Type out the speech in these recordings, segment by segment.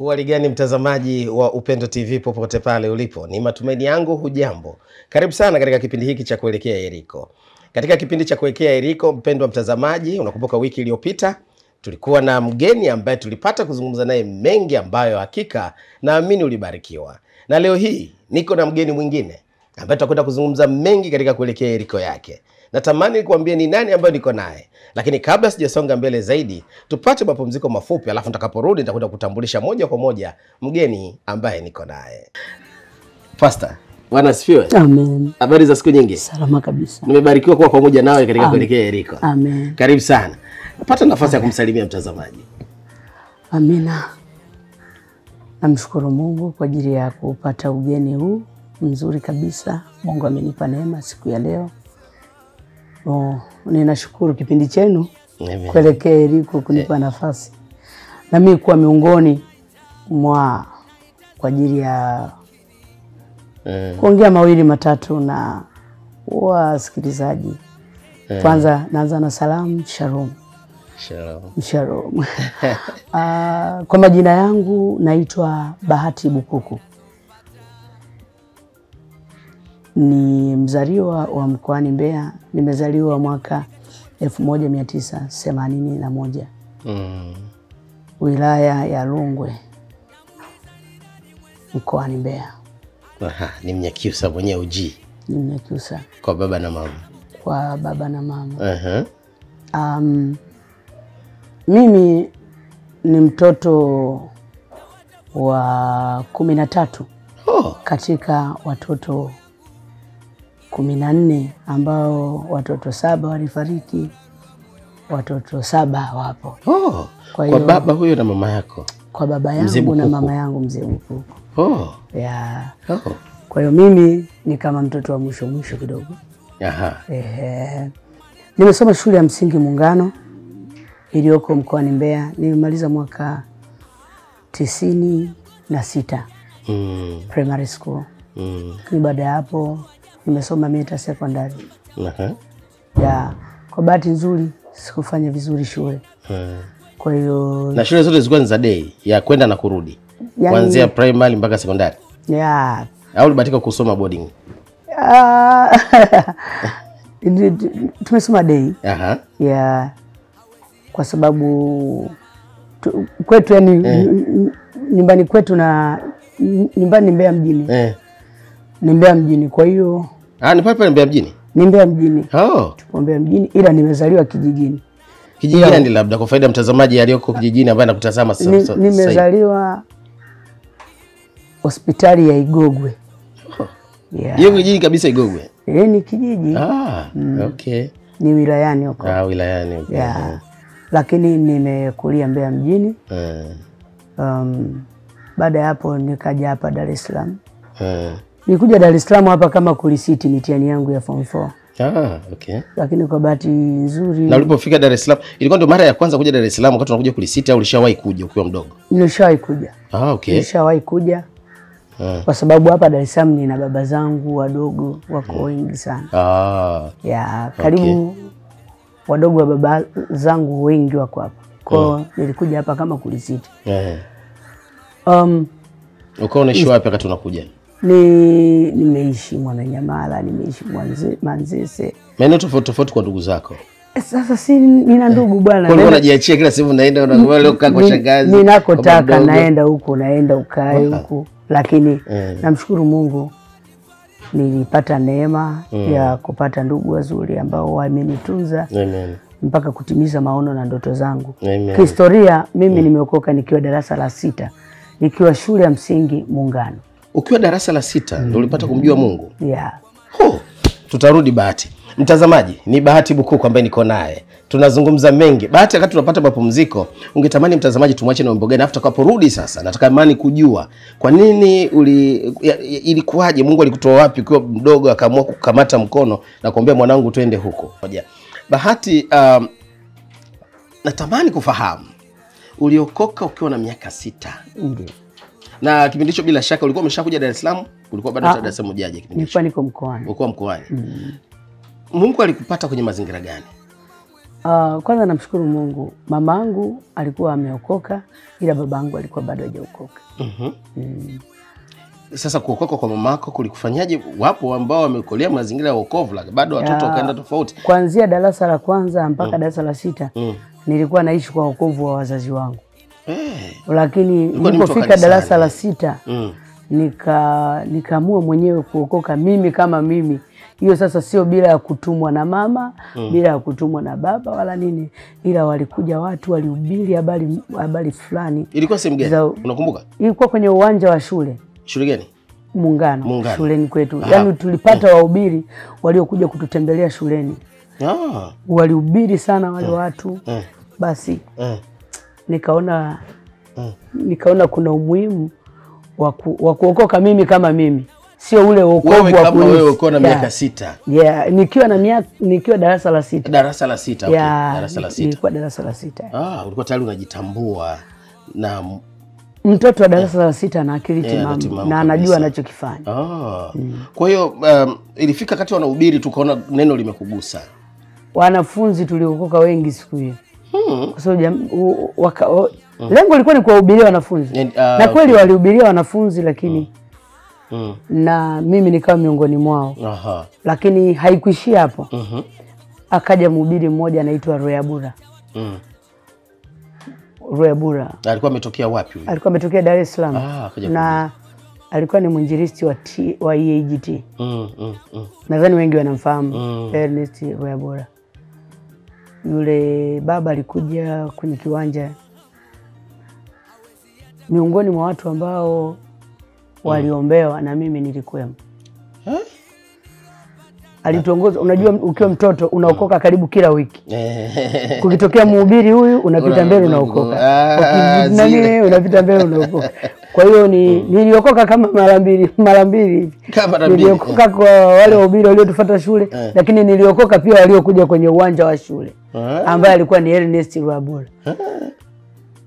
Hali gani mtazamaji wa Upendo TV popote pale ulipo? Ni matumaini yangu hujambo. Karibu sana katika kipindi hiki cha kuelekea Yeriko. Katika kipindi cha kuelekea Yeriko, mpendwa mtazamaji, unakumbuka wiki iliyopita tulikuwa na mgeni ambaye tulipata kuzungumza naye mengi ambayo hakika naamini ulibarikiwa. Na leo hii niko na mgeni mwingine ambaye tutakwenda kuzungumza mengi katika kuelekea Yeriko yake. Natamani nikwambie ni nani ambaye niko naye. Lakini kabla sijasonga mbele zaidi, tupate mapumziko mafupi, alafu nitakaporudi nitakwenda kutambulisha moja kwa moja mgeni ambaye niko naye. Pastor, Bwana asifiwe. Amen. Habari za siku nyingi? Salama kabisa. Nimebarikiwa kuwa pamoja nawe katika kuelekea Yeriko. Amen. Karibu sana. Pata nafasi ya kumsalimia mtazamaji. Amina. Namshukuru Mungu kwa ajili ya kupata ugeni huu mzuri kabisa. Mungu amenipa neema siku ya leo. Ninashukuru kipindi chenu kuelekea Yeriko kunipa nafasi. Na mimi kuwa miongoni mwa kwa ajili ya kuongea mawili matatu na wasikilizaji. Kwanza naanza na salamu, shalom. Shalom. Shalom. Kwa majina yangu naitwa Bahati Bukuku. Ni mzaliwa wa mkoani Mbeya. Nimezaliwa mwaka 1981. Wilaya ya Rungwe, mkoani Mbeya. Aha, ni Mnyakyusa mwenyewe uji. Ni Mnyakyusa. Kwa baba na mama. Kwa baba na mama. Mimi ni mtoto wa 13 katika watoto 14 ambao watoto 7 walifariki, watoto 7 wapo. Kwa baba huyo na mama yako? Kwa baba yangu na mama yangu Mzee Bukuku. Yeah. Kwa hiyo mimi ni kama mtoto wa mwisho kidogo. Aha. Nimesoma shule ya msingi Muungano iliyoko mkoani Mbeya. Nimemaliza mwaka 96. Primary school. Ni baada ya hapo nimesoma Meta Secondary. Ya, kwa bahati nzuri sikufanya vizuri shule. Kwa hiyo na shule zote zilikuwa ni za day ya kwenda na kurudi. Kuanzia primary mpaka secondary. Yeah. Au ulibahatika kusoma boarding? Tumesoma day. Aha. Yeah. Kwa sababu kwetu yani nyumbani kwetu na nyumbani Mbeya mjini. Ni Mbeya mjini, kwa hiyo ni pale Mbeya mjini? Ni Mbeya mjini. Tupo Mbeya mjini, ila nimezaliwa kijijini. Kijiji gani labda kwa faida mtazamaji aliyoko kijijini ambaye anakutazama sasa? Nimezaliwa hospitali ya Igogwe. Hiyo kijiji kabisa Igogwe? Ni kijiji. Okay. Ni wilayani huko. Wilayani huko. Yeah. Lakini nimekulia Mbeya mjini. Baada ya hapo nikaja hapa Dar es Salaam. Nilikuja Dar es Salaam hapa kama kulisiti mitihani yangu ya form 4. Okay. Lakini kwa bahati nzuri. Na ulipofika Dar es Salaam, ilikuwa ndio mara ya kwanza kuja Dar es Salaam wakati unakuja kulisiti au ulishawahi kuja ukiwa mdogo? Nilishawahi kuja. Okay. Nilishawahi kuja. Kwa sababu hapa Dar es Salaam nina baba zangu wadogo wako wengi sana. Ya, karibu wadogo wa baba zangu wengi wako hapa. Kwa nilikuja hapa kama kulisiti. Uko unaishi wapi wakati unakuja? Nimeishi Mwananyamala, nimeishi Manzese. Maeneo tofauti kwa ndugu zako. Sasa si nina ndugu bwana. Kwa nini unajiachia kila siku unaenda leo kwa shangazi? Ninakotaka naenda huko, naenda ukae huko. Lakini namshukuru Mungu nilipata neema ya kupata ndugu wazuri ambao wamenitunza mpaka kutimiza maono na ndoto zangu. Kihistoria mimi nimeokoka nikiwa darasa la 6, nikiwa shule ya msingi Muungano. Ukiwa darasa la 6 ndio ulipata kumjua Mungu? Yeah. Tutarudi Bahati. Mtazamaji, ni Bahati Bukuku ambaye niko naye. Tunazungumza mengi. Bahati, wakati tunapata mapumziko, ungetamani mtazamaji tumwache na wimbo gani afu tutakaporudi sasa? Natamani kujua kwa nini ilikuwaje, Mungu alikutoa wapi ukiwa mdogo akaamua kukamata mkono na kuambia mwanangu twende huko. Bahati, natamani kufahamu uliokoka ukiwa na miaka 6. Na kipindi hicho bila shaka ulikuwa umeshakuja Dar es Salaam? Ulikuwa bado Dar es Salaam hujaje kipindi hicho? Nilikuwa niko mkoani. Ulikuwa mkoani. Mungu alikupata kwenye mazingira gani? Kwanza namshukuru Mungu. Mamangu alikuwa ameokoka ila babangu alikuwa bado hajaokoka. Sasa kuokoka kwa mamako kulikufanyaje? Wapo ambao wamekolea mazingira ya wokovu lakini bado watoto wakaenda tofauti. Kuanzia darasa la kwanza mpaka darasa la 6 nilikuwa naishi kwa wokovu wa wazazi wangu. Lakini nilipofika darasa la 6 nikaamua mwenyewe kuokoka mimi kama mimi. Hiyo sasa sio bila ya kutumwa na mama, bila ya kutumwa na baba wala nini, ila walikuja watu walihubiri habari fulani. Ilikuwa sehemu gani? Unakumbuka? Ilikuwa kwenye uwanja wa shule. Shule gani? Muungano. Shuleni kwetu. Yaani tulipata wahubiri waliokuja kututembelea shuleni. Walihubiri sana wale watu. Basi nikaona kuna umuhimu wa kuokoka mimi kama mimi. Sio ule wokovu wa kama wewe uko na miaka 6. Nikiwa darasa la 6. Darasa la 6. Okay. Darasa la 6. Nilikuwa darasa la 6. Ulikuwa tayari unajitambua na mtoto wa darasa la 6 na akili timamu na anajua anachokifanya. Kwa hiyo ilifika wakati wanahubiri tukaona neno limekugusa. Wanafunzi tuliokoka wengi siku hiyo. Kwa sababu lengo lilikuwa ni kuwahubiria wanafunzi. Na kweli walihubiria wanafunzi lakini na mimi nikawa miongoni mwao. Lakini haikuishia hapo. Akaja mhubiri mmoja anaitwa Royabura. Royabura. Alikuwa ametokea wapi huyo? Alikuwa ametokea Dar es Salaam. Na alikuwa ni mwinjilisti wa EAGT. Nadhani wengi wanamfahamu Ernest Royabura. Yule baba alikuja kwenye kiwanja miongoni mwa watu ambao waliombewa na mimi nilikuwemo. Alituongoza. Unajua ukiwa mtoto unaokoka karibu kila wiki. Kukitokea mhubiri huyu unapita mbele unaokoka. Nani unapita mbele unaokoka. Kwa hiyo niliokoka kama mara mbili. Niliokoka kwa wale wahubiri waliotufuata shule, lakini niliokoka pia waliokuja kwenye uwanja wa shule. Ambaye alikuwa ni Ernest Royabura.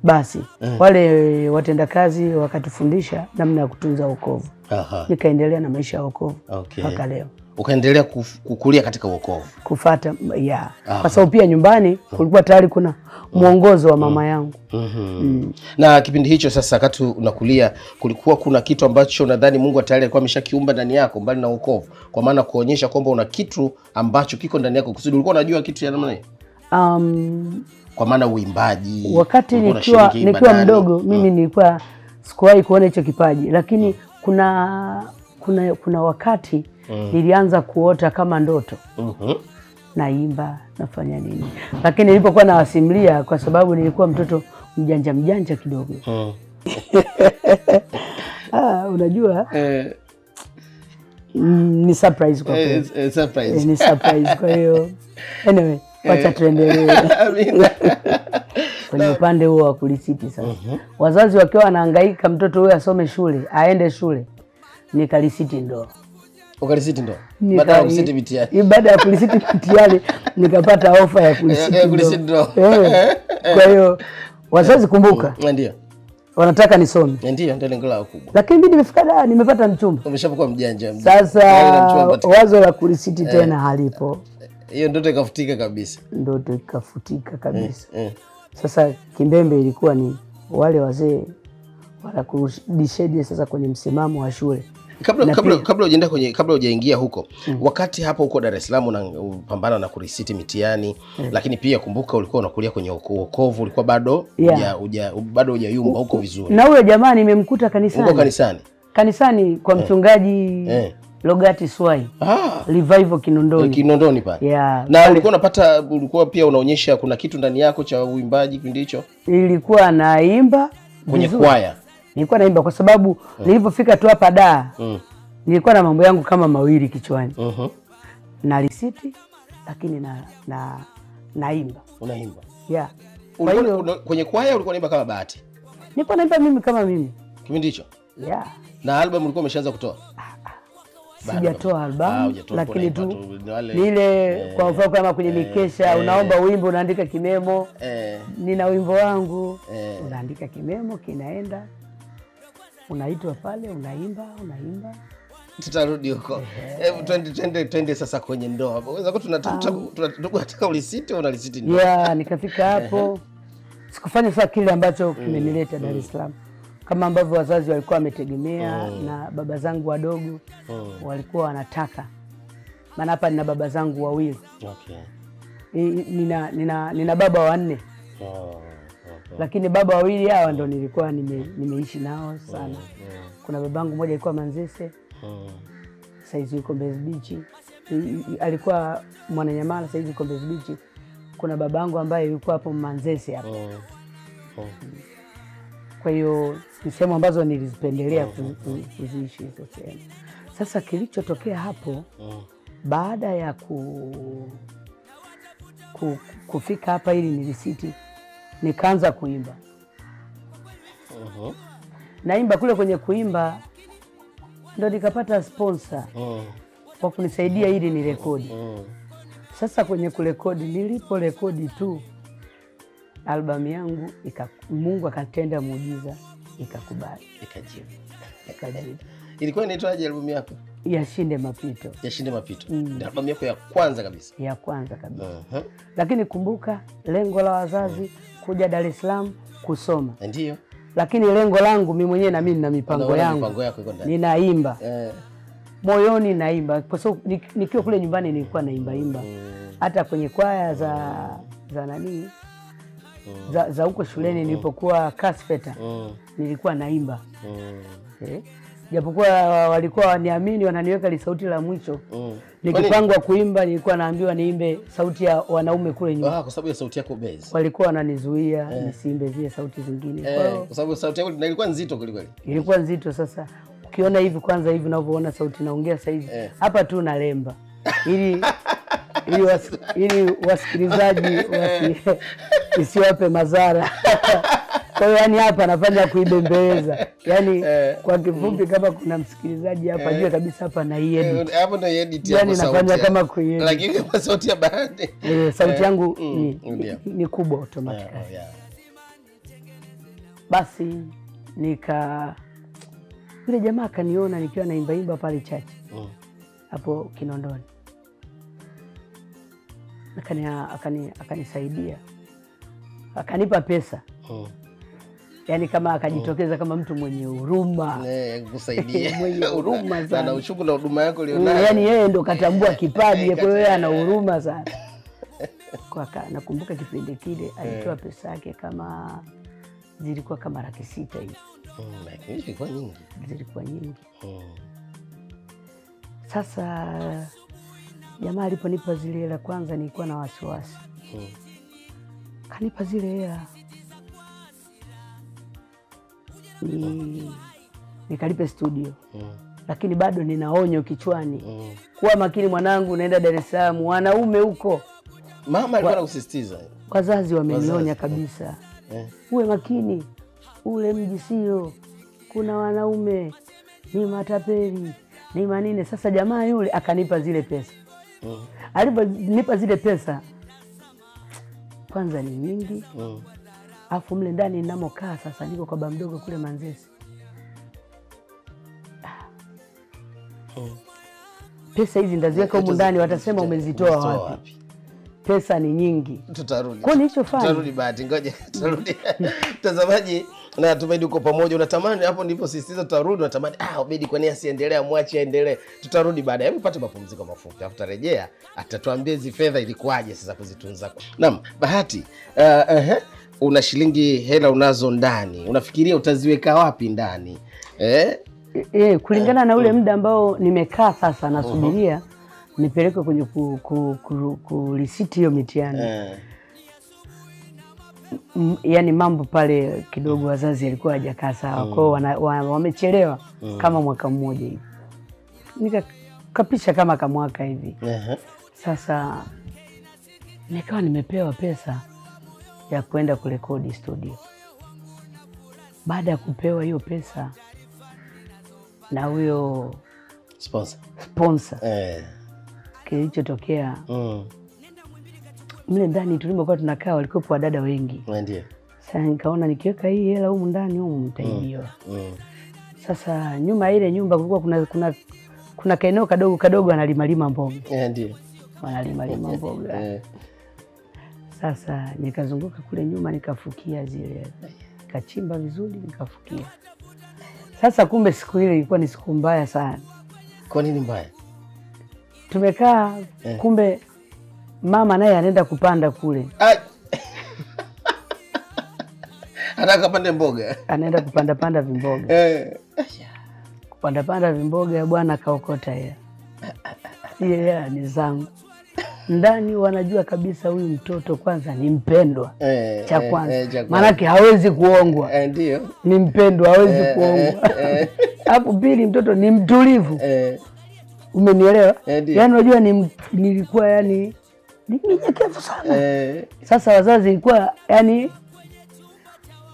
Basi wale watendakazi wakatufundisha namna ya kutunza wokovu. Nikaendelea na maisha ya wokovu mpaka leo. Ukaendelea kukulia katika wokovu. Kufuata kwa sababu pia nyumbani kulikuwa tayari kuna mwongozo wa mama yangu. Na kipindi hicho sasa wakati unakulia kulikuwa kuna kitu ambacho nadhani Mungu tayari alikuwa ameshakiumba ndani yako mbali na wokovu, kwa maana kuonyesha kwamba una kitu ambacho kiko ndani yako kusudi. Ulikuwa unajua kitu ya namna hiyo? Kwa maana uimbaji. Wakati nikiwa mdogo mimi nilikuwa sikuwahi kuona hicho kipaji, lakini kuna wakati nilianza kuota kama ndoto. Naimba, nafanya nini. Lakini nilipokuwa nawasimulia, kwa sababu nilikuwa mtoto mjanja kidogo. Unajua ni surprise kwa kweli. Ni surprise. Kwa hiyo anyway, wacha tuendelee. Kwenye upande huo wa kulisiti sasa. Wazazi wakiwa wanahangaika mtoto huyu asome shule, aende shule, nikalisiti ndoa. Ukalisiti ndoa? Baada ya kulisiti mitihani. Baada ya kulisiti mitihani nikapata ofa ya kulisiti ndoa. Kwa hiyo wazazi kumbuka. Ndio. Wanataka nisome. Ndio lengo lao kubwa. Lakini mimi nimefika nimepata mchumba. Umeshapokuwa mjanja. Sasa wazo la kulisiti tena halipo. Hiyo ndoto ikafutika kabisa. Ndoto ikafutika kabisa. Sasa kimbembe ilikuwa ni wale wazee wala kurudishaje sasa kwenye msimamo wa shule. Kabla hujaingia huko, wakati hapo huko Dar es Salaam unapambana na kurisiti mitihani, lakini pia kumbuka ulikuwa unakulia kwenye wokovu, ulikuwa bado hujayumba huko vizuri. Na huyo jamaa nimemkuta kanisani. Uko kanisani? Kanisani kwa mchungaji Logati Swai. Revival Kinondoni pale. Na ulikuwa pia unaonyesha kuna kitu ndani yako cha uimbaji kipindi hicho? Nilikuwa naimba kwenye kwaya. Nilikuwa naimba kwa sababu nilipofika tu hapa Dar, nilikuwa na mambo yangu kama mawili kichwani. Na risiti lakini naimba. Unaimba? Kwa hiyo kwenye kwaya ulikuwa unaimba kama Bahati? Nilikuwa naimba mimi kama mimi. Kipindi hicho? Na album ulikuwa umeshaanza kutoa? Sijatoa album, lakini tu ile kwa mfano kama kwenye mikesha unaomba wimbo unaandika kimemo. Nina wimbo wangu, unaandika kimemo kinaenda. Unaitwa pale unaimba. Tutarudi huko. Hebu twende sasa kwenye ndoa. Unaweza kuwa tunataka ulisiti au unalisiti ndoa? Yeah, nikafika hapo. Sikufanya sasa kile ambacho kimenileta Dar es Salaam. Kama ambavyo wazazi walikuwa wametegemea na baba zangu wadogo walikuwa wanataka. Maana hapa nina baba zangu wawili. Okay. Nina baba wanne. Okay. Lakini baba wawili hawa ndo nilikuwa nimeishi nao sana. Kuna babangu mmoja alikuwa Manzese. Saizi yuko Mbezi Beach. Alikuwa Mwananyamala, saizi yuko Mbezi Beach. Kuna babangu ambaye yuko hapo Manzese hapo. Kwa hiyo ni sehemu ambazo nilizipendelea kuziishi hizo sehemu. Sasa kilichotokea hapo baada ya kufika hapa ili nilisiti, nikaanza kuimba. Naimba kule, kwenye kuimba ndo nikapata sponsor kwa kunisaidia ili nirekodi. Sasa kwenye kurekodi, nilipo rekodi tu albamu yangu Mungu akatenda muujiza, ikakubali, ikajibu. Ilikuwa inaitwaje albamu yako? Yashinde Mapito. Yashinde Mapito. Ndio albamu yako ya kwanza kabisa. Ya kwanza kabisa. Lakini kumbuka lengo la wazazi kuja Dar es Salaam kusoma. Ndio. Lakini lengo langu mimi mwenyewe na mimi nina mipango yangu. Mipango yako iko ndani. Ninaimba. Moyoni naimba. Kwa sababu nikiwa kule nyumbani nilikuwa naimba. Hata kwenye kwaya za nani? Za huko shuleni nilipokuwa Kasfeta. Nilikuwa naimba. Japokuwa walikuwa waniamini, wananiweka li sauti la mwisho. Nikipangwa kuimba nilikuwa naambiwa niimbe sauti ya wanaume kule nyuma. Kwa sababu ya sauti yako bass. Walikuwa wananizuia nisiimbe zile sauti zingine. Kwa sababu sauti yako ilikuwa nzito kweli. Ilikuwa nzito. Sasa ukiona hivi kwanza hivi unavyoona sauti naongea sasa hivi. Hapa tu nalemba. Ili wasikilizaji isiwape madhara. Kwa hiyo yani hapa nafanya kuibembeleza. Yani kwa kifupi kama kuna msikilizaji hapa jua kabisa hapa na edit. Hapo ndio edit ya yani nafanya kama kuedit. Lakini kwa sauti ya bahati. Sauti yangu ni kubwa automatic. Basi yule jamaa akaniona nikiwa naimba pale chache. Hapo Kinondoni. Akanisaidia. Akanipa pesa. Yani kama akajitokeza kama mtu mwenye huruma. Kusaidia. Mwenye huruma sana. Ana ushukuru na huduma yako ulionayo. Yani yeye ndo katambua kipaji, kwa hiyo ana huruma sana. Nakumbuka kipindi kile alitoa pesa yake kama zilikuwa kama 600 hivi. Lakini zilikuwa nyingi. Zilikuwa nyingi. Sasa jamaa aliponipa zile hela, kwanza nilikuwa na wasiwasi. Kanipa zile hela. Nikalipe studio. Lakini bado nina onyo kichwani. Kuwa makini mwanangu, unaenda Dar es Salaam, wanaume huko. Mama alikuwa anakusisitiza. Wazazi wamenionya kabisa. Uwe makini. Ule mji sio. Kuna wanaume, ni matapeli, ni manine. Sasa jamaa yule akanipa zile pesa. Aliponipa zile pesa, kwanza ni nyingi. Afu mle ndani ninamokaa sasa niko kwa baba mdogo kule Manzese. Pesa hizi ndaziweka huko ndani, watasema umezitoa wapi? Pesa ni nyingi. Tutarudi. Kwa nini hicho fanya? Tutarudi bahati, ngoja tutarudi. Mtazamaji, na tumaini uko pamoja. Unatamani hapo ndipo sisitiza tutarudi, unatamani Obedi kwa nini asiendelee, amwache aendelee. Tutarudi baadaye. Hebu pate mapumziko mafupi. Afu tutarejea, atatuambia hizi fedha ilikuwaje sasa kuzitunza. Naam, Bahati. Una shilingi hela unazo ndani. Unafikiria utaziweka wapi ndani? Kulingana na ule muda ambao nimekaa sasa nasubiria nipeleke kwenye kulisiti hiyo mitihani. Yani mambo pale kidogo wazazi alikuwa hajakaa sawa. Kwa hiyo wamechelewa kama mwaka mmoja hivi. Nikapisha kama mwaka hivi. Sasa nikawa nimepewa pesa ya kwenda kurekodi studio. Baada ya kupewa hiyo pesa na huyo sponsor. Kilichotokea mle ndani tulimokuwa tunakaa walikuwa wadada wengi. Ndio. Sasa nikaona nikiweka hii hela huko ndani huko mtaibiwa. Sasa nyuma ile nyumba kulikuwa kuna kaeneo kadogo analima mboga. Ndio. Wanalima mboga. Sasa nikazunguka kule nyuma nikafukia zile. Nikachimba vizuri nikafukia. Sasa kumbe siku ile ilikuwa ni siku mbaya sana. Kwa nini mbaya? Tumekaa kumbe mama naye anaenda kupanda kule. Anataka pande mboga. Anaenda kupanda vimboga. Kupanda vimboga bwana kaokota hela. Hela ni zangu. Ndani wanajua kabisa huyu mtoto kwanza ni mpendwa. Cha kwanza. Maana hawezi kuongwa. Ndio. Ni mpendwa hawezi kuongwa. Hapo pili mtoto ni mtulivu. Umenielewa? Yaani unajua nilikuwa yani ni mnyenyekevu sana. Sasa wazazi ilikuwa yani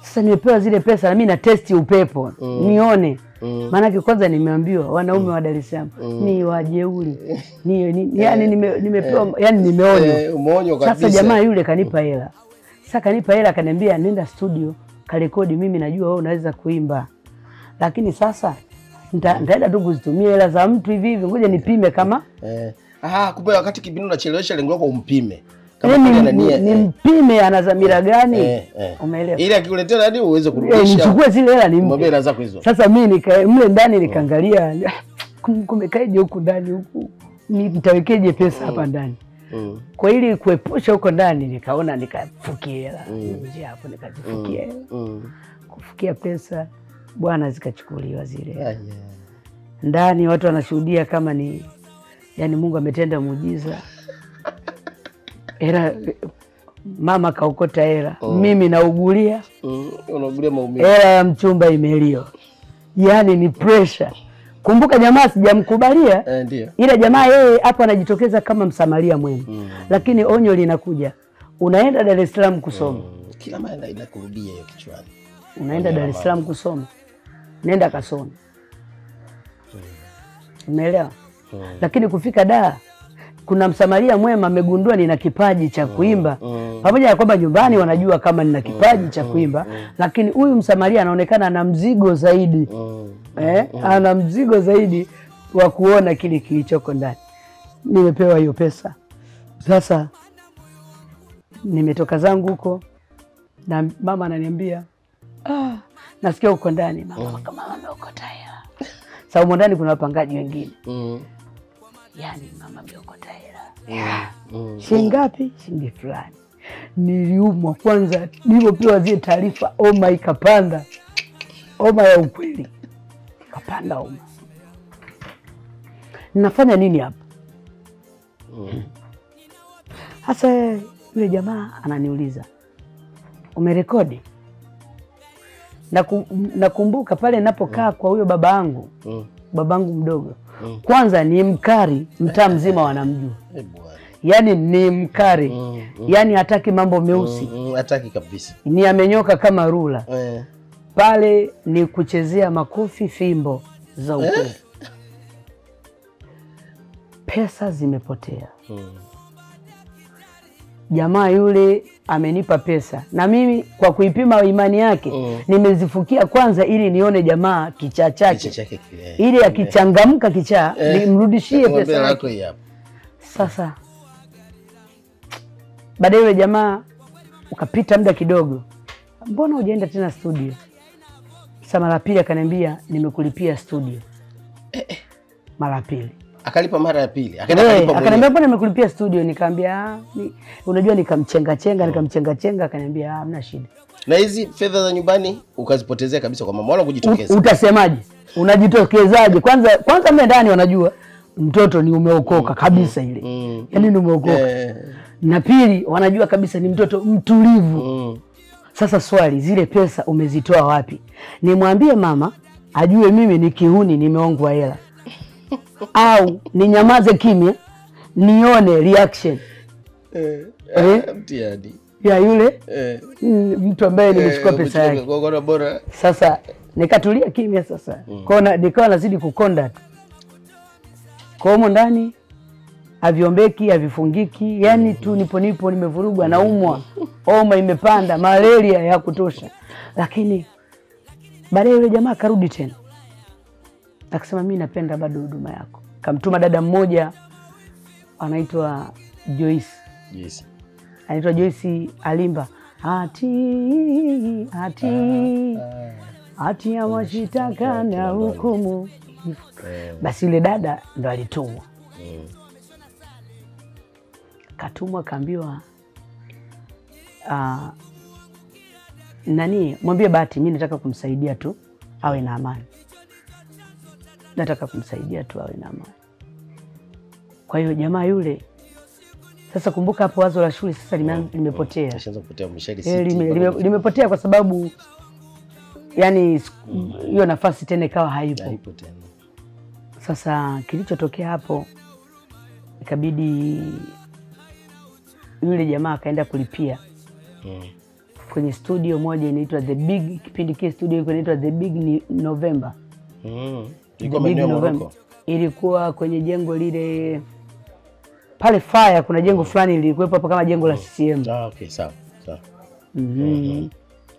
sasa nimepewa zile pesa na mimi na testi upepo nione. Maana kwanza nimeambiwa wanaume wa Dar es Salaam ni wajeuri. Yani nimepewa yani nimeonywa. Umeonywa kabisa. Sasa jamaa yule kanipa hela. Sasa kanipa hela akaniambia nenda studio karekodi, mimi najua wewe unaweza kuimba. Lakini sasa nitaenda tu kuzitumia hela za mtu hivi ngoja nipime kama kumbe wakati kipindi unachelewesha lengo lako umpime. Ni mpime ana dhamira gani? Umeelewa? Ili akikuletea hadi uweze kurudisha. Nichukue zile hela nimpe. Mwambie hela zako hizo. Sasa mimi mle ndani nikaangalia kumekaje huku ndani huku. Nitawekeje pesa hapa ndani? Kwa ili kuepusha huko ndani nikaona nikafukia hela. Nje hapo nikazifukia hela. Kufukia pesa bwana zikachukuliwa zile. Ndani watu wanashuhudia kama ni yani Mungu ametenda muujiza. Hela mama kaokota hela. Mimi naugulia. Unaugulia maumivu. Hela ya mchumba imelio. Yani ni pressure. Kumbuka jamaa sijamkubalia. Ndio. Ila jamaa yeye hapo anajitokeza kama msamaria mwema. Lakini onyo linakuja. Unaenda Dar es Salaam kusoma. Kila mara inakurudia hiyo kichwani. Unaenda Dar es Salaam kusoma. Nenda kasome. Umeelewa? Lakini kufika Dar kuna msamaria mwema amegundua nina kipaji cha kuimba. Pamoja na kwamba nyumbani wanajua kama nina kipaji cha kuimba, lakini huyu msamaria anaonekana ana mzigo zaidi. Ana mzigo zaidi wa kuona kile kilichoko ndani. Nimepewa hiyo pesa. Sasa nimetoka zangu huko na mama ananiambia, nasikia uko ndani mama kama ameokota hela. Sasa huko ndani kuna wapangaji wengine. Yani mama ameokota hela. Shilingi ngapi? Shilingi fulani. Niliumwa kwanza nilipopewa zile taarifa, oma ikapanda. Oma ya ukweli. Ikapanda oma. Ninafanya nini hapa? Sasa yule jamaa ananiuliza, umerekodi? Nakumbuka pale ninapokaa kwa huyo babangu. Babangu mdogo. Kwanza ni mkari, mtaa mzima wanamjua. Yani ni mkari. Yani hataki mambo meusi. Hataki kabisa. Ni amenyoka kama rula. Pale ni kuchezea makofi fimbo za ukweli. Pesa zimepotea. Jamaa yule amenipa pesa na mimi kwa kuipima imani yake nimezifukia kwanza ili nione jamaa kichaa chake. Ili akichangamka kichaa nimrudishie pesa yake. Sasa baadaye yule jamaa ukapita muda kidogo, mbona hujaenda tena studio? Sasa mara pili akaniambia nimekulipia studio. Mara pili. Akalipa mara ya pili. Akaniambia mbona nimekulipia studio? Nikamwambia unajua nikamchenga chenga akaniambia hamna shida. Na hizi fedha za nyumbani ukazipotezea kabisa kwa mama wala kujitokeza. Utasemaje? Unajitokezaje? Kwanza mle ndani wanajua mtoto ni umeokoka kabisa ile. Yaani ni umeokoka. Na pili wanajua kabisa ni mtoto mtulivu. Sasa swali, zile pesa umezitoa wapi? Nimwambie mama ajue mimi ni kihuni nimeongwa hela. Au ninyamaze kimya nione reaction mtiani ya yule mtu ambaye nimechukua pesa yake. Bora. Sasa nikatulia kimya sasa. Kwa nikawa nazidi kukonda tu. Kwa humo ndani haviombeki, havifungiki, yani tu nipo nimevurugwa, naumwa, homa imepanda, malaria ya kutosha. Lakini baadaye yule jamaa karudi tena. Akasema mimi napenda bado huduma yako. Kamtuma dada mmoja anaitwa Joyce. Yes. Anaitwa Joyce Alimba. Hati ya mashitaka na hukumu. Basi yule dada ndo alitumwa. Katumwa kaambiwa nani, mwambie Bahati mimi nataka kumsaidia tu awe na amani. Nataka kumsaidia tu awe na amani. Kwa hiyo jamaa yule sasa, kumbuka hapo wazo la shule sasa limepotea. Ashaanza kupotea, limepotea kwa sababu yani hiyo nafasi tena ikawa haipo tena. Sasa kilichotokea hapo, ikabidi yule jamaa akaenda kulipia kwenye studio moja inaitwa The Big, kipindi kile studio inaitwa The Big November. Ilikuwa maeneo ya Morocco. Ilikuwa kwenye jengo lile pale Fire, kuna jengo fulani lilikuwepo hapo kama jengo la CCM. Okay, sawa.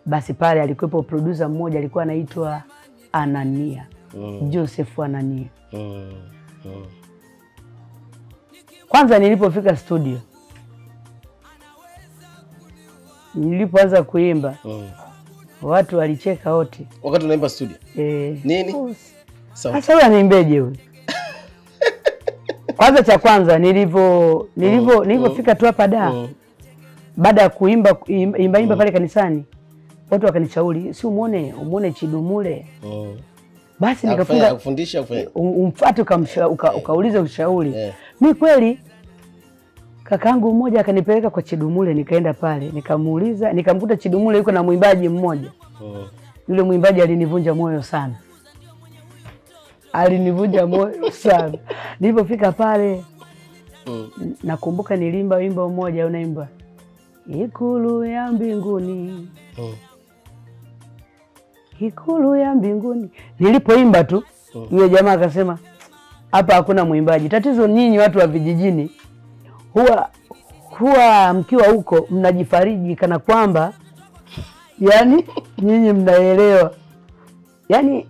Basi pale alikuwepo producer mmoja alikuwa anaitwa Anania. Joseph Anania. Kwanza nilipofika studio, nilipoanza kuimba, watu walicheka wote. Wakati unaimba studio? Nini? Sasa wewe anaimbeje huyu? Kwanza cha kwanza nilipofika tu hapa baada ya kuimba imba pale kanisani, watu wakanishauri si umuone Chidumule. Basi nikafunga kufundisha umfuate ukauliza ushauri. Mimi kweli kakaangu mmoja akanipeleka kwa Chidumule, nikaenda pale nikamuuliza, nikamkuta Chidumule yuko na mwimbaji mmoja. Yule mwimbaji alinivunja moyo sana. Alinivunja moyo sana. Nilipofika pale nakumbuka nilimba wimbo mmoja unaimba Ikulu ya mbinguni. Ikulu ya mbinguni. Nilipoimba tu yule jamaa akasema hapa hakuna mwimbaji. Tatizo nyinyi watu wa vijijini huwa mkiwa huko mnajifariji kana kwamba yani nyinyi mnaelewa. Yani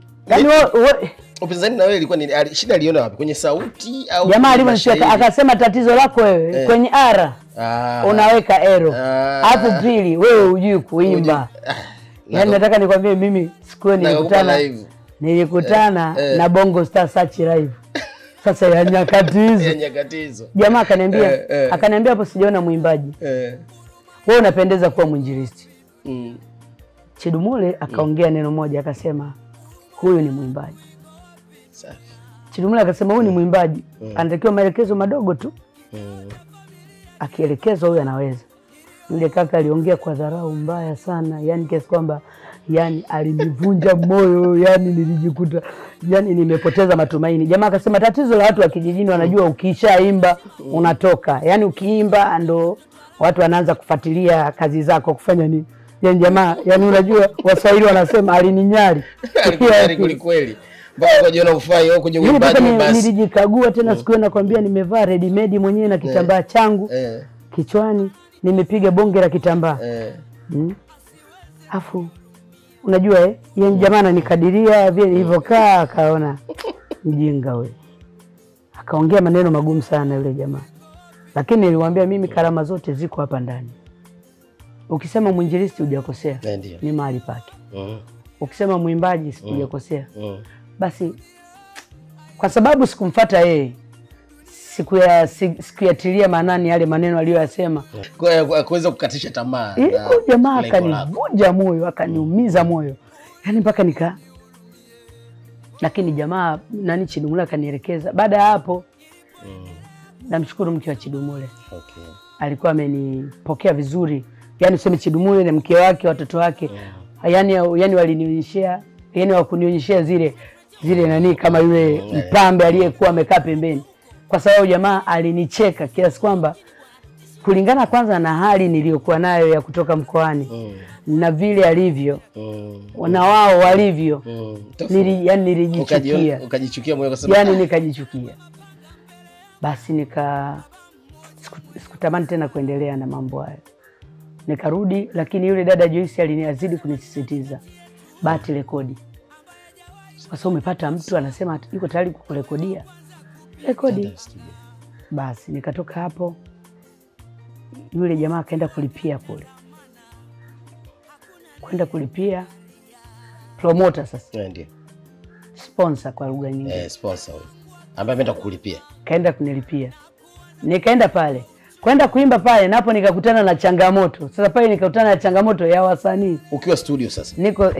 upinzani na wewe ilikuwa ni shida, aliona wapi? Kwenye sauti au jamaa alivyonicheka akasema tatizo lako wewe kwenye ara unaweka ero. Hapo pili wewe hujui kuimba. Yani nataka nikwambie mimi siku nilikutana na Bongo Star Search Live. Sasa ya nyakati hizo. Jamaa akaniambia hapo sijaona mwimbaji. Wewe unapendeza kuwa mwinjilisti. Chidumule akaongea neno moja akasema huyu ni mwimbaji. Safi. Chidumule akasema huyu ni mwimbaji. Anatakiwa maelekezo madogo tu. Akielekezwa huyu anaweza. Yule kaka aliongea kwa dharau mbaya sana, yani kiasi kwamba yani alinivunja moyo, yani nilijikuta yani nimepoteza matumaini. Jamaa akasema tatizo la watu wa kijijini wanajua ukishaimba unatoka. Yani ukiimba ndo watu wanaanza kufuatilia kazi zako kufanya nini. Yani jamaa, yani unajua Waswahili wanasema alininyari. Alininyari kweli. Bado unajiona ufai au kwenye uimbaji basi. Nilijikagua tena siku hiyo nakwambia nimevaa ready made mwenyewe na kitambaa changu kichwani, nimepiga bonge la kitambaa. Afu unajua yeye jamaa ananikadiria vile nilivyokaa, akaona mjinga wewe. Akaongea maneno magumu sana yule jamaa. Lakini nilimwambia mimi karama zote ziko hapa ndani. Ukisema mwinjilisti hujakosea, ni mahali pake. Ukisema mwimbaji hujakosea. Basi kwa sababu sikumfuata yeye, sikuyatilia maanani yale maneno aliyoyasema. Kwa kuweza kukatisha tamaa. Jamaa akanivunja moyo, akaniumiza moyo. Yaani mpaka lakini jamaa Chidumule akanielekeza. Baada ya hapo namshukuru mke wa Chidumule. Okay. Alikuwa amenipokea vizuri. Yaani useme Chidumule na mke wake, watoto wake. Yaani walinionyeshia, yaani wakunionyeshia zile nani kama yule mpambe aliyekuwa amekaa pembeni. Kwa sababu jamaa alinicheka kiasi kwamba kulingana kwanza na hali niliyokuwa nayo ya kutoka mkoani na vile alivyo na wao walivyo, yani nilijichukia. Ukajichukia moyo kwa sababu yani nikajichukia. Basi sikutamani tena kuendelea na mambo hayo. Nikarudi, lakini yule dada Joyce aliniazidi kunisisitiza Bahati rekodi. Sasa umepata mtu anasema yuko tayari kukurekodia. Rekodi. Basi nikatoka hapo, yule jamaa akaenda kulipia kule. Kwenda kulipia promoter sasa. Ndio. Sponsor kwa lugha nyingine. Sponsor huyo. Ambaye ameenda kukulipia. Kaenda kunilipia. Nikaenda pale. Kwenda kuimba pale napo nikakutana na changamoto. Sasa pale nikakutana na changamoto ya wasanii. Ukiwa studio sasa. Niko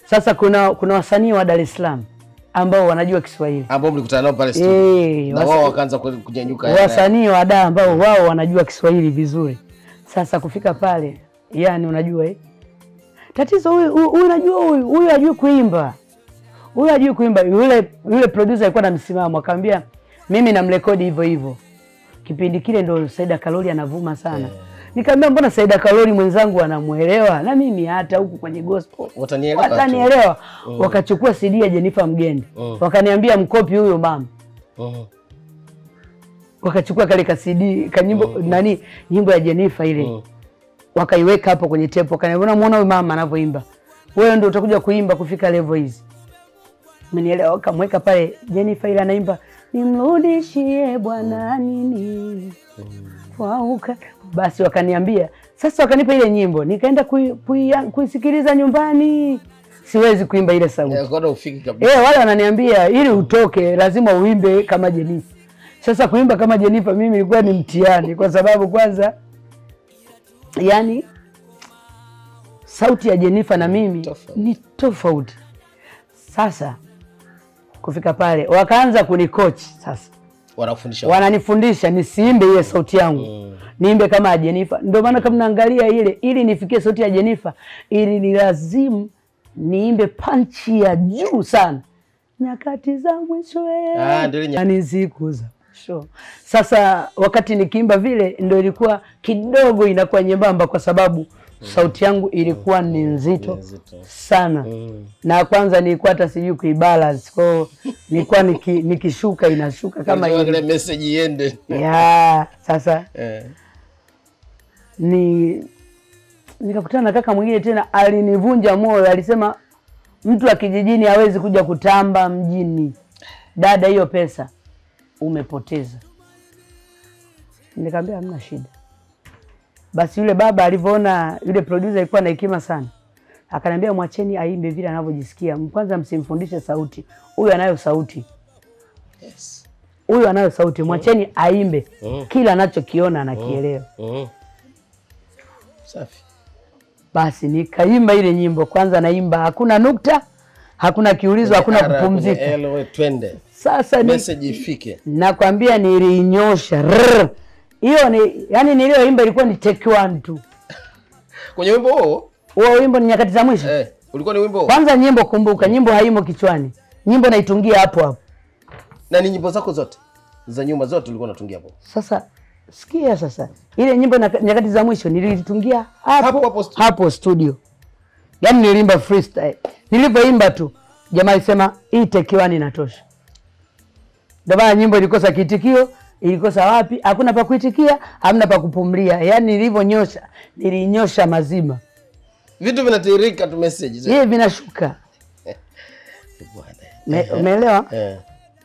Sasa kuna wasanii wa Dar es Salaam ambao wanajua Kiswahili. Ambao mlikutana nao pale studio. Na wao wakaanza kunyanyuka. Wasanii wa Dar ambao wao wanajua Kiswahili vizuri. Sasa kufika pale, yani unajua tatizo huyu unajua huyu hajui kuimba. Huyu hajui kuimba. Yule producer alikuwa na msimamo, akamwambia mimi namrekodi hivyo hivyo. Kipindi kile ndo Saida Karoli anavuma sana. Nikamwambia mbona Saida Karoli mwenzangu anamuelewa na mimi hata huku kwenye gospel. Watanielewa. Wakachukua CD ya Jennifer Mgende. Wakaniambia mkopi huyo mama. Wakachukua kale ka CD kanyimbo nyimbo ya Jennifer ile. Wakaiweka hapo kwenye tape. Wakaniambia unamuona huyo mama anavyoimba. Wewe ndio utakuja kuimba kufika level hizi. Umenielewa? Wakamweka pale Jennifer ile anaimba nimrudishie Bwana nini. Basi wakaniambia, sasa wakanipa ile nyimbo, nikaenda kuisikiliza nyumbani. Siwezi kuimba ile sauti. Ngoja ufiki kabisa. Wale wananiambia ili utoke lazima uimbe kama Jennifer. Sasa kuimba kama Jennifer mimi ilikuwa ni mtihani kwa sababu kwanza yani sauti ya Jennifer na mimi ni tofauti. Sasa kufika pale wakaanza kunikoach sasa. Wananifundisha nisiimbe ile sauti yangu. Niimbe kama Jennifer. Ndio maana kama naangalia ile ili nifikie sauti ya Jennifer, ili ni lazima niimbe panchi ya juu sana. Nyakati za mwisho yani siku za mwisho. Sasa wakati nikiimba vile ndio ilikuwa kidogo inakuwa nyembamba kwa sababu sauti yangu ilikuwa ni nzito sana. Na kwanza nilikuwa hata sijui kuibalance. Kwa hiyo nilikuwa nikishuka inashuka kama ile message iende. Sasa nikakutana na kaka mwingine tena alinivunja moyo, alisema mtu wa kijijini hawezi kuja kutamba mjini. Dada, hiyo pesa umepoteza. Nikamwambia hamna shida. Basi yule baba alivyoona yule producer alikuwa na hekima sana, akaniambia mwacheni aimbe vile anavyojisikia. Kwanza msimfundishe sauti. Huyu anayo sauti. Huyu anayo sauti, mwacheni aimbe. Kila anachokiona anakielewa. Safi. Basi nikaimba ile nyimbo. Kwanza naimba hakuna nukta, hakuna kiulizo, hakuna kupumzika. Twende. Sasa message ifike. Nakwambia nilinyosha. Hiyo ni yani nilioimba ilikuwa ni take one tu. Kwenye wimbo huo wimbo ni nyakati za mwisho. Ulikuwa ni wimbo. Kwanza nyimbo kumbuka, nyimbo haimo kichwani. Nyimbo naitungia hapo hapo. Na ni nyimbo zako zote za nyuma zote ulikuwa unatungia hapo. Sasa sikia sasa. Ile nyimbo nyakati za mwisho nilitungia hapo studio. Yaani nilimba freestyle. Nilipoimba tu jamaa alisema hii take one inatosha. Ndio maana nyimbo ilikosa kiitikio, ilikosa wapi? Hakuna pa kuitikia, hamna pa kupumlia. Yaani nilivyonyosha, nilinyosha mazima. Vitu vinatiririka tu messages. Vinashuka. Bwana. Umeelewa?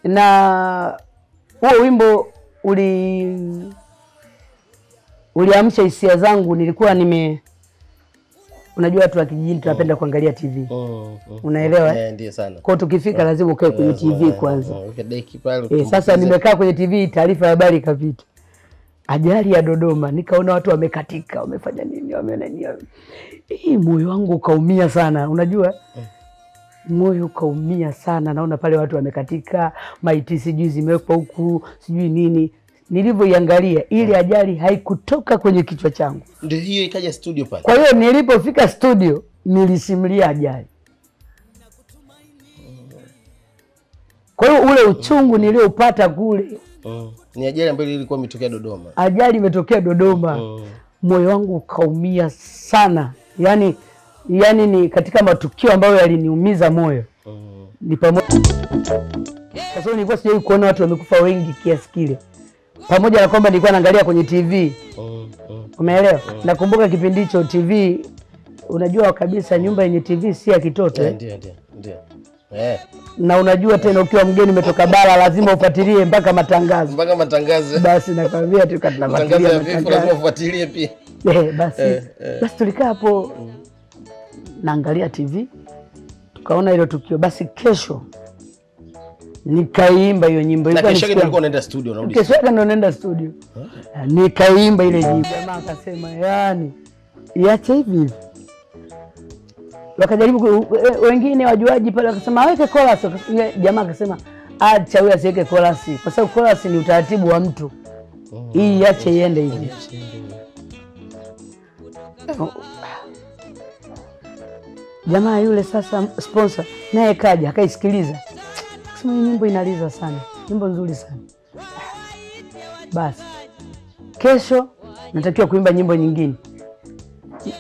Na huo wimbo uliamsha hisia zangu. Nilikuwa unajua watu wa kijijini tunapenda kuangalia TV. Unaelewa? Ndio sana. Kwa tukifika lazima ukae kwenye TV kwanza. Sasa nimekaa kwenye TV, taarifa ya habari ikapita. Ajali ya Dodoma, nikaona watu wamekatika, wamefanya nini, wamenani. Moyo wangu ukaumia sana, unajua? Moyo ukaumia sana, naona pale watu wamekatika, maiti sijui zimewekwa huku, sijui nini. Nilivyoiangalia ile ajali haikutoka kwenye kichwa changu. Ndio hiyo ikaja studio pale. Kwa hiyo nilipofika studio nilisimulia ajali. Kwa hiyo ule uchungu niliopata kule. Ni ajali ambayo ilikuwa imetokea Dodoma. Ajali imetokea Dodoma. Moyo wangu ukaumia sana. Yaani ni katika matukio ambayo yaliniumiza moyo. Ni pamoja. Sasa nilikuwa sijawahi kuona watu wamekufa wengi kiasi kile. Pamoja na kwamba nilikuwa naangalia kwenye TV. Umeelewa? Nakumbuka kipindi hicho TV, unajua kabisa nyumba yenye TV si ya kitoto. Ndio. Na unajua tena ukiwa mgeni umetoka bara lazima ufuatilie mpaka matangazo. Mpaka matangazo. Basi nakwambia tunafuatilia matangazo. Lazima ufuatilie pia. Basi tulikaa hapo naangalia TV. Tukaona hilo tukio, basi kesho nikaimba hiyo nyimbo. Na kesho nilikuwa unaenda studio unarudi. Kesho yake ndo naenda studio. Nikaimba ile nyimbo. Jamaa akasema yani iache hivi. Wakajaribu wengine wajuaji pale wakasema aweke chorus. Jamaa akasema acha huyu asiweke chorus kwa sababu chorus ni utaratibu wa mtu. Hii iache iende hivi. Jamaa yule sasa sponsor naye kaja akaisikiliza. Akasema hii nyimbo inaliza sana. Nyimbo nzuri sana. Basi kesho natakiwa kuimba nyimbo nyingine.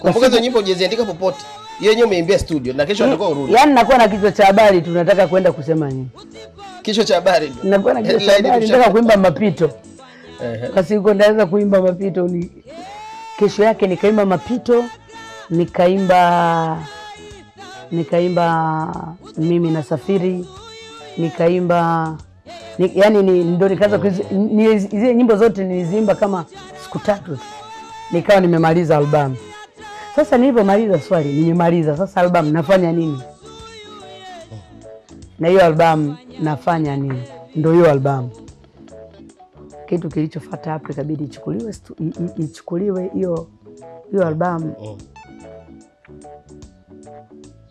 Kumbuka hizo nyimbo hujaziandika popote. Hiyo nyimbo umeimbia studio na kesho atakuwa urudi. Yaani nakuwa na kichwa cha habari tunataka kwenda kusema nini? Kichwa cha habari. Nakuwa na kichwa cha habari nataka kuimba mapito. Basi uko ndaweza kuimba mapito ni kesho yake nikaimba mapito, nikaimba mimi nasafiri, nikaimba yani ndio nikaanza zile nyimbo zote niliziimba kama siku 3 tu. Nikawa nimemaliza albamu. Sasa nilipomaliza swali, nimemaliza sasa albamu nafanya nini? Na hiyo albamu nafanya nini? Ndio hiyo albamu. Kitu kilichofuata hapo ikabidi ichukuliwe hiyo albamu.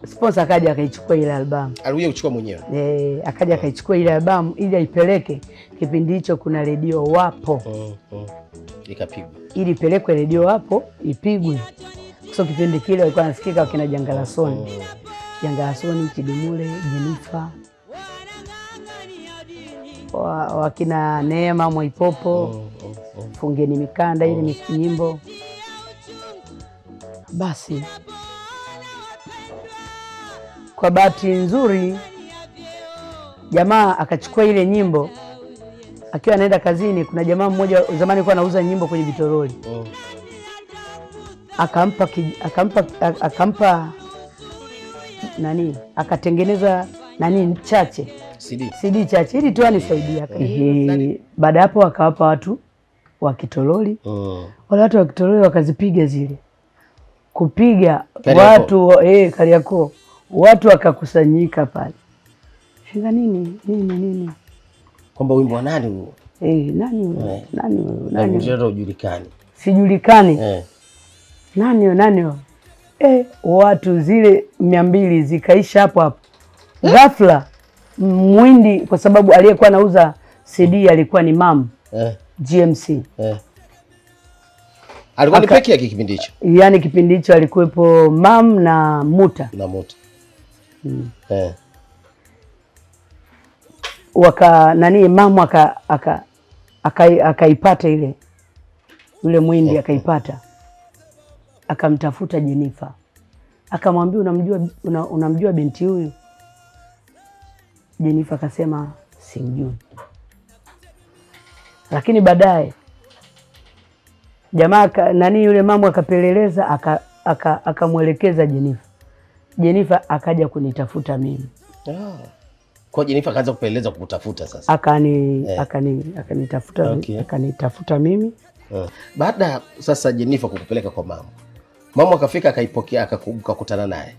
Sponsor akaja akaichukua ile albamu. Alikuja kuchukua mwenyewe. Akaja akaichukua ile albamu ili aipeleke. Kipindi hicho kuna redio Wapo. Ikapigwa. Ili ipelekwe redio Wapo ipigwe. So kipindi kile walikuwa nasikika wakina Jangalasoni. Jangalasoni, Kidumule, Jenifa. Wakina Neema Mwaipopo. Fungeni Mikanda ile nyimbo. Basi kwa bahati nzuri jamaa akachukua ile nyimbo akiwa anaenda kazini. Kuna jamaa mmoja zamani alikuwa anauza nyimbo kwenye vitoroli. Akampa nani, akatengeneza nani chache CD chache ili tu anisaidia. Baada hapo akawapa watu wa kitoroli. Wale watu wa kitoroli wakazipiga zile. Kupiga watu Kariakoo. Watu wakakusanyika pale. Shinga nini? Kwamba wimbo wa nani huo? Nani? Mjero hujulikani. Sijulikani. Nani? Watu zile 200 zikaisha hapo. Ghafla Mwindi kwa sababu aliyekuwa anauza CD alikuwa ni Mam. GMC. Alikuwa ni peke yake kipindi hicho. Yaani kipindi hicho alikuwepo Mam na Muta. Mamu akaipata ile yule Mwindi akaipata, akamtafuta Jenifa, akamwambia unamjua binti huyu? Jenifa akasema simjui. Lakini baadaye jamaa yule mamu akapeleleza akamwelekeza Jenifa. Jenifa akaja kunitafuta mimi. Kwa Jenifa akaanza kupeleleza kukutafuta sasa. Akanitafuta akanitafuta mimi. Baada sasa Jenifa kukupeleka kwa mama. Mama akafika akaipokea akakutana naye.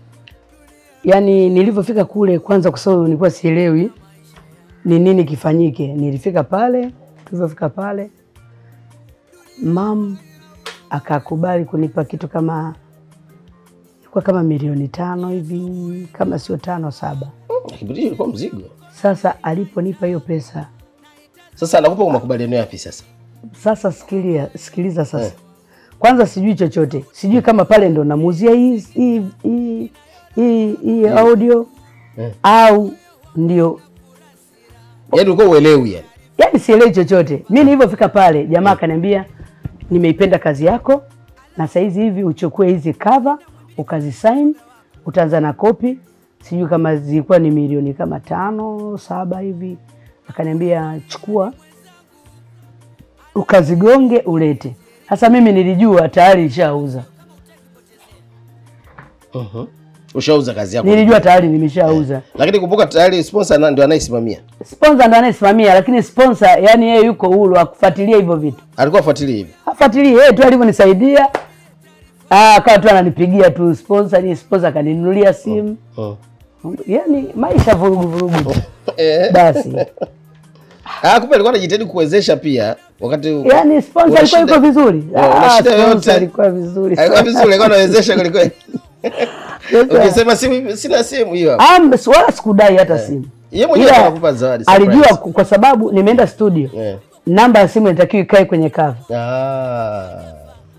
Yaani nilipofika kule kwanza kwa sababu nilikuwa sielewi ni nini kifanyike. Nilifika pale, tulipofika pale mam akakubali kunipa kitu kama milioni 5 hivi, kama sio 5 7. Kibidi ilikuwa mzigo. Sasa aliponipa hiyo pesa. Sasa anakupa kwa makubaliano yapi sasa? Sasa sikiliza sasa. Kwanza sijui chochote. Sijui kama pale ndo namuuzia hii audio au ndio. Yaani uko uelewi yani. Yaani sielewi chochote. Mimi nilipofika pale jamaa akaniambia nimeipenda kazi yako na saizi hivi uchukue hizi cover ukazisign, utaanza na copy. Sijui kama zilikuwa ni milioni kama 5 7 hivi. Akaniambia chukua ukazigonge ulete. Sasa mimi nilijua tayari ishauza. Ushauza kazi yako? Nilijua tayari nimeshauza. Lakini kumbuka tayari sponsor ndio anayesimamia. Sponsor ndio anayesimamia, lakini sponsor yani yeye yuko huru akufuatilia hivyo vitu. Alikuwa afuatilia hivi. Afuatilie yeye tu alivyonisaidia. Akawa tu ananipigia tu sponsor kaninunulia simu. Yani maisha vurugu. Basi. Kumbe alikuwa anajitahidi kuwezesha pia wakati yani sponsor alikuwa yuko vizuri. Sponsor alikuwa vizuri. Alikuwa vizuri, alikuwa anawezesha kweli. Ukisema simu sina simu hiyo hapa. Wala sikudai hata simu. Yeye mwenyewe akakupa zawadi. Alijua kwa sababu nimeenda studio. Namba ya simu inatakiwa ikae kwenye cover.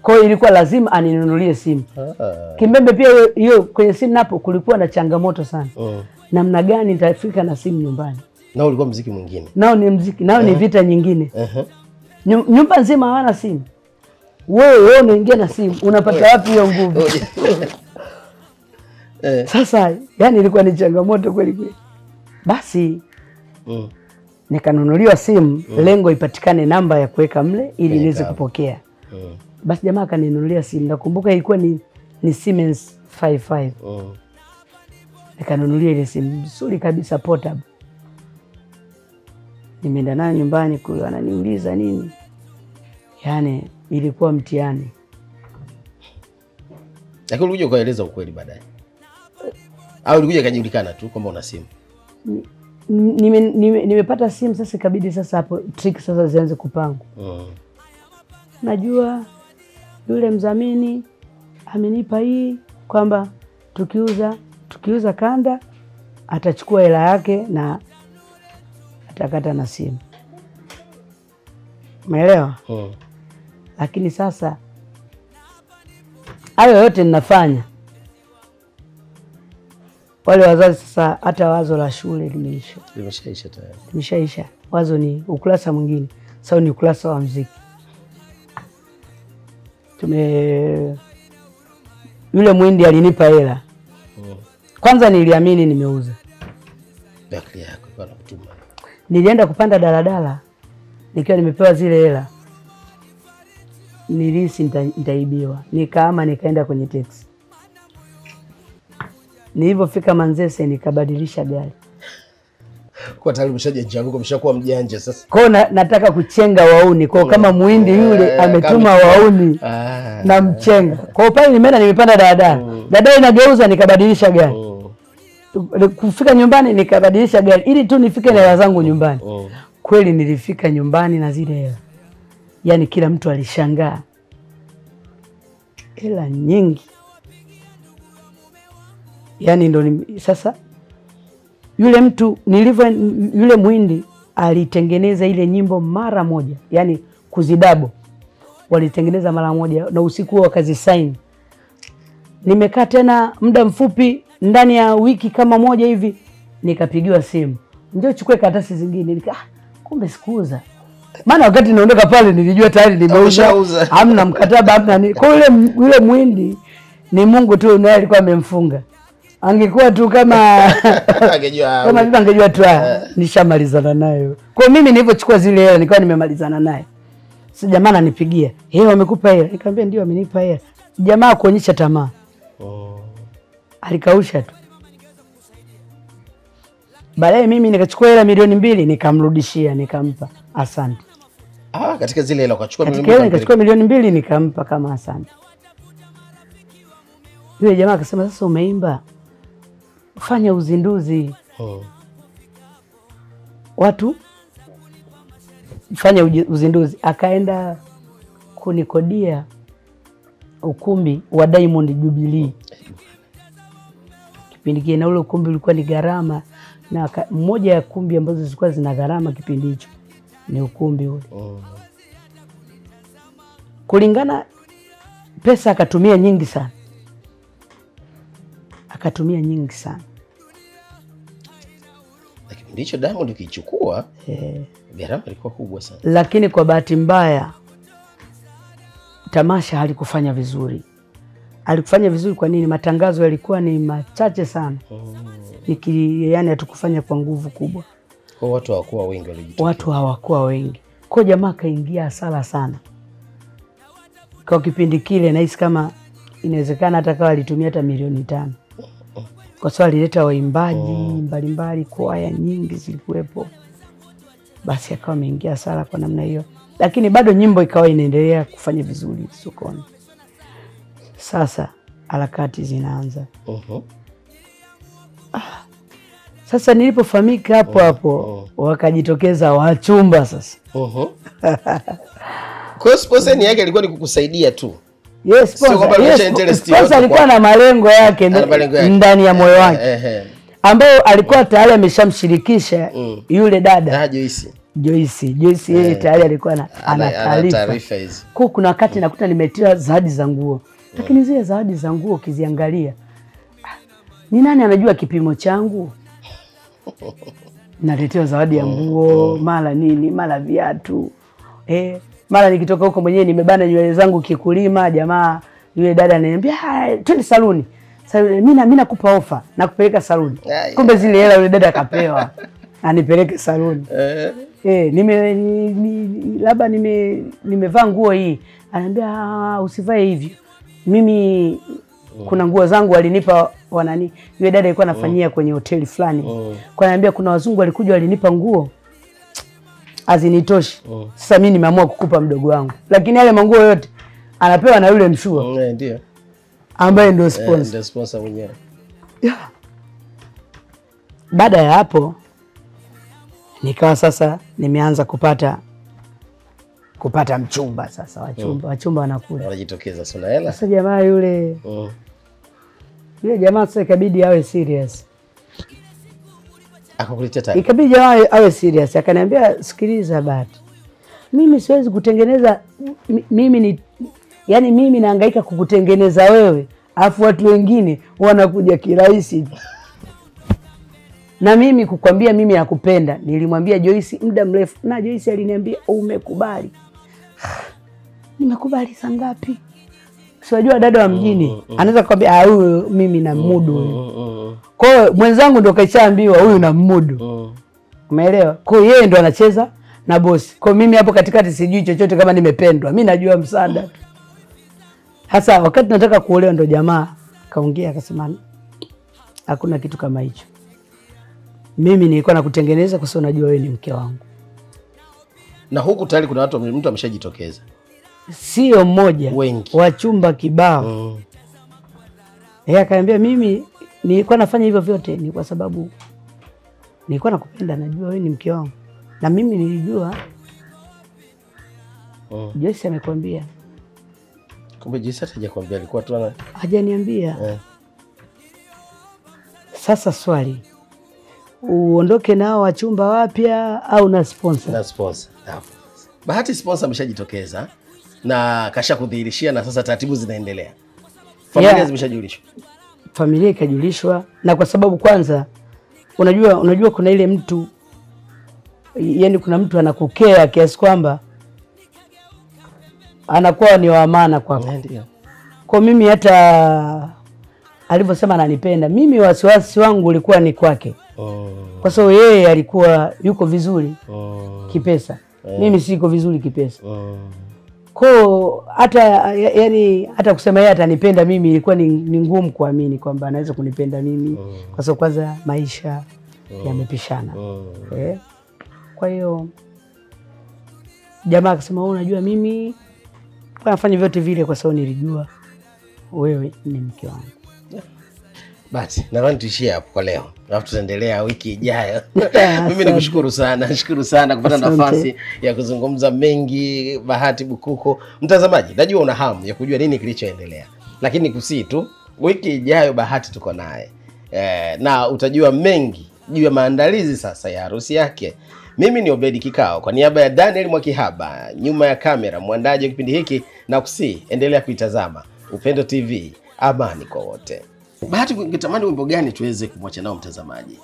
Kwa hiyo ilikuwa lazima aninunulie simu. Kimbembe pia hiyo kwenye simu napo kulikuwa na changamoto sana. Namna gani nitafika na simu nyumbani? Nao ulikuwa muziki mwingine. Nao ni muziki, nao ni vita nyingine. Nyumba nzima hawana simu. Wewe unaingia na simu, unapata wapi hiyo nguvu? Sasa yani ilikuwa ni changamoto kweli kweli. Basi nikanunuliwa simu, lengo ipatikane namba ya kuweka mle ili niweze kupokea. Basi jamaa akaninunulia simu. Nakumbuka ilikuwa ni Siemens 55. Nikanunulia ile simu nzuri kabisa portable. Nimeenda nayo nyumbani kule, ananiuliza nini. Yani ilikuwa mtihani. Lakini ulikuja ukaeleza ukweli baadaye. Au ulikuja kajulikana tu kwamba una simu? Nimepata simu sasa, ikabidi sasa hapo trick sasa zianze kupangwa. Najua yule mdhamini amenipa hii kwamba tukiuza kanda atachukua hela yake na atakata na simu. Umeelewa? Lakini sasa hayo yote ninafanya. Wale wazazi sasa hata wazo la shule limeshaisha tayari. Limeshaisha. Wazo ni ukurasa mwingine. Sasa ni ukurasa wa muziki. Yule mwindi alinipa hela. Kwanza niliamini nimeuza. Bakri yako kwa kutuma. Nilienda kupanda daladala nikiwa nimepewa zile hela. Nilisi nitaibiwa. Nikaenda kwenye taxi. Nilipofika Manzese nikabadilisha gari. Kwa tayari umeshajenga, umeshakuwa mjanja sasa. Kwa nataka kuchenga wauni. Kwa kama muhindi yule ametuma wauni na mchenga. Kwa pale nimeenda nimepanda daladala. Daladala inageuza nikabadilisha gari. Kufika nyumbani nikabadilisha gari ili tu nifike na hela zangu nyumbani. Kweli nilifika nyumbani na zile hela. Yaani kila mtu alishangaa. Hela nyingi. Yaani ndo sasa yule mwindi alitengeneza ile nyimbo mara moja, yani kuzidabo walitengeneza mara moja na usiku huo wakazisign. Nimekaa tena muda mfupi, ndani ya wiki kama moja hivi nikapigiwa simu, njoo chukue karatasi zingine. Kumbe sikuuza. Maana wakati naondoka pale nilijua tayari nimeuza, hamna mkataba, hamna. Kwa yule mwindi ni Mungu tu naye alikuwa amemfunga. Angekuwa tu kama angejua tu nishamalizana nayo. Kwa mimi nilipochukua zile hela nilikuwa nimemalizana naye. Si jamaa ananipigia, wamekupa hela?" Nikamwambia ndio amenipa hela. Jamaa kuonyesha tamaa. Alikausha tu. Baadaye mimi nikachukua hela milioni 2 nikamrudishia, nikampa asante. Katika zile hela ukachukua milioni 2? Nikachukua milioni 2 nikampa kama asante. Yule jamaa akasema sasa umeimba, fanya uzinduzi. Watu fanya uzinduzi. Akaenda kunikodia ukumbi wa Diamond Jubilee. Kipindi kile na ule ukumbi ulikuwa ni gharama, na mmoja ya kumbi ambazo zilikuwa zina gharama kipindi hicho ni ukumbi ule. Kulingana pesa akatumia nyingi sana. Lakini ndicho Diamond ukichukua gharama ilikuwa kubwa sana. Lakini kwa bahati mbaya tamasha halikufanya vizuri. Alikufanya vizuri kwa nini? Matangazo yalikuwa ni machache sana. Yani hatukufanya kwa nguvu kubwa. Kwa watu hawakuwa wengi walijitokeza. Watu hawakuwa wengi. Kwa jamaa kaingia hasara sana. Kwa kipindi kile nahisi kama inawezekana hata kawa alitumia hata milioni 5. kwa sababu alileta waimbaji mbalimbali, kwaya nyingi zilikuwepo. Basi akawa ameingia sala kwa namna hiyo, lakini bado nyimbo ikawa inaendelea kufanya vizuri sokoni. Sasa harakati zinaanza. Sasa nilipofahamika hapo wakajitokeza wachumba sasa. Kwa sponsor yake alikuwa ni kukusaidia tu. Yes, sponsor alikuwa na malengo yake ndani ya moyo wake. Ambao alikuwa tayari ameshamshirikisha yule dada. Joyce yeye tayari alikuwa ana taarifa hizi. Kuna wakati nakuta nimetia zawadi za nguo. Lakini zile zawadi za nguo ukiziangalia, ni nani anajua kipimo changu? Naletewa zawadi ya nguo, mara nini, mara viatu. Mara nikitoka huko mwenyewe nimebana nywele zangu kikulima, jamaa yule dada ananiambia, "Twende saluni." Sasa mimi nakupa ofa na kupeleka saluni. Kumbe zile hela yule dada akapewa anipeleke saluni. Labda nimevaa nguo hii. Ananiambia, "Usivae hivyo. Mimi kuna nguo zangu walinipa wanani." Yule dada alikuwa anafanyia kwenye hoteli fulani. Kwa ananiambia kuna wazungu walikuja walinipa nguo azinitoshi. Sasa mimi nimeamua kukupa mdogo wangu. Lakini yale manguo yote anapewa na yule mshua. Ndio. Ambaye ndio sponsor. Ndio sponsor mwenyewe. Baada ya hapo nikawa sasa nimeanza kupata mchumba sasa. Wachumba wanakuja. Wanajitokeza sana hela. Sasa jamaa yule jamaa sasa ikabidi awe serious. Akakuletea taarifa. Ikabidi jamaa awe serious. Akaniambia, "Sikiliza Bahati. Mimi siwezi kutengeneza mimi nahangaika kukutengeneza wewe, afu watu wengine wanakuja kirahisi." Na mimi kukwambia mimi nakupenda, nilimwambia Joyce muda mrefu, na Joyce aliniambia umekubali. Nimekubali saa ngapi? Siwajua dada wa mjini anaweza kukwambia huyu mimi na mudu. Kwa hiyo mwenzangu ndo kaishaambiwa huyu na mudu. Umeelewa? Kwa hiyo yeye ndo anacheza na bosi. Kwa mimi hapo katikati sijui chochote kama nimependwa. Mimi najua msaada. Hasa wakati nataka kuolewa ndo jamaa kaongea akasema hakuna kitu kama hicho. Mimi nilikuwa nakutengeneza kwa sababu najua wewe ni mke wangu. Na huku tayari kuna mtu ameshajitokeza. Sio mmoja, wengi. Wachumba kibao. Yeye akaniambia mimi nilikuwa nafanya hivyo vyote ni kwa sababu nilikuwa nakupenda, najua wewe ni mke wangu. Na mimi nilijua. Joyce amekwambia. Kumbe Joyce hajakwambia, alikuwa tu hajaniambia. Sasa swali, uondoke nao wachumba wapya au na sponsor? Na sponsor. Bahati sponsor ameshajitokeza na kasha kudhihirishia, na sasa taratibu zinaendelea. Familia zimeshajulishwa. Familia ikajulishwa, na kwa sababu kwanza unajua kuna ile mtu, yani kuna mtu anakukea kiasi kwamba anakuwa ni wa maana kwako. Ndio. Kwa mimi hata alivyosema ananipenda, mimi wasiwasi wangu ulikuwa ni kwake. Kwa sababu yeye alikuwa yuko vizuri kipesa. Mimi siko vizuri kipesa. Kwa hata kusema yeye atanipenda mimi ilikuwa ni ngumu kuamini kwamba anaweza kunipenda mimi kwa sababu kwanza maisha yamepishana. Kwa hiyo jamaa akasema unajua mimi nafanya vyote vile kwa sababu nilijua wewe ni mke wangu. Basi nadhani tuishie hapo kwa leo. Alafu tutaendelea wiki ijayo. Mimi nikushukuru sana. Nashukuru sana kupata nafasi ya kuzungumza mengi Bahati Bukuku. Mtazamaji, najua una hamu ya kujua nini kilichoendelea. Lakini nikusii tu wiki ijayo Bahati tuko naye. Na utajua mengi juu ya maandalizi sasa ya harusi yake. Mimi ni Obedi Kikao kwa niaba ya Daniel Mwakihaba, nyuma ya kamera mwandaji wa kipindi hiki, na kusii endelea kuitazama Upendo TV, amani kwa wote. Bahati, ungetamani wimbo gani tuweze kumwacha nao mtazamaji?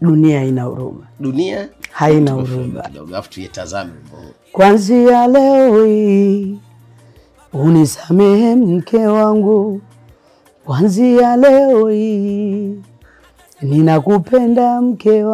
Dunia haina huruma. Dunia haina huruma. Alafu tuitazame wimbo. Kuanzia leo hii unisamehe mke wangu. Kuanzia leo hii ninakupenda mke wangu.